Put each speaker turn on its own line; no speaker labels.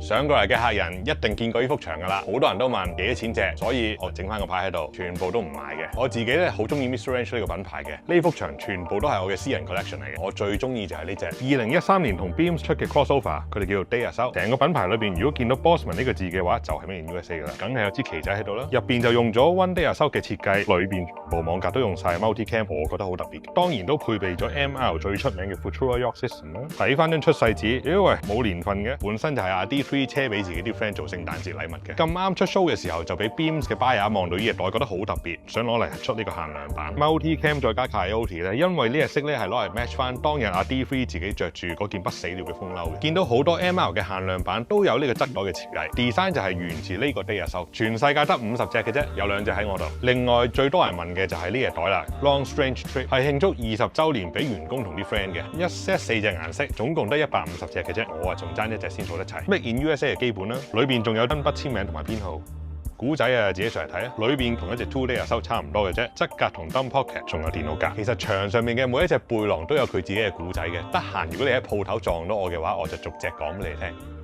上過嚟嘅客人一定見過呢幅牆噶啦，好多人都問幾多錢隻，所以我整翻個牌喺度，全部都唔賣嘅。我自己咧好中意 Mr. Range 呢個品牌嘅，呢幅牆全部都係我嘅私人 collection 嚟嘅。我最中意就係呢隻2013年同 Beams 出嘅 crossover， 佢哋叫做 Day Asso。成個品牌裏邊，如果見到 Bossman 呢個字嘅話，就係 Made in USA 噶啦，梗係有支旗仔喺度啦。入邊就用咗 One Day Asso嘅設計，裏邊全部網格都用晒 Multi-Cam， 我覺得好特別。當然都配備咗 MR 最出名嘅 Futura Yacht System 啦。睇翻張出世紙，咦喂，冇年份嘅，本身就係阿 D3 車俾自己啲 friend 做聖誕節禮物嘅。咁啱出 show 嘅時候就俾 Beams 嘅 buyer 望到呢隻袋，覺得好特別，想攞嚟出呢個限量版 Multi-Cam 再加 Coyote 咧，因為呢隻色咧係攞嚟 match 翻當日阿 D3 自己着住嗰件不死鳥嘅風褸嘅。見到好多 MR 嘅限量版都有呢個側袋嘅設計 ，design 就係源自呢個 Day Asso， 全世界得50隻嘅啫，有2隻喺我度。另外最多人問嘅就係呢隻袋啦 ，Long Strange Trip 係慶祝20週年俾員工同啲 friend 嘅，一 set 4隻顏色，總共得150隻嘅啫，我仲爭1隻先儲得齊。Made in USA 係基本啦，裏邊仲有登筆簽名同埋編號。古仔啊，自己上嚟睇啊，裏邊同一隻 Two Day Asso差唔多嘅啫，側格同 Dump Pocket 仲有電腦格。其實牆上面嘅每一隻背囊都有佢自己嘅古仔嘅，得閒如果你喺鋪頭撞到我嘅話，我就逐隻講俾你聽。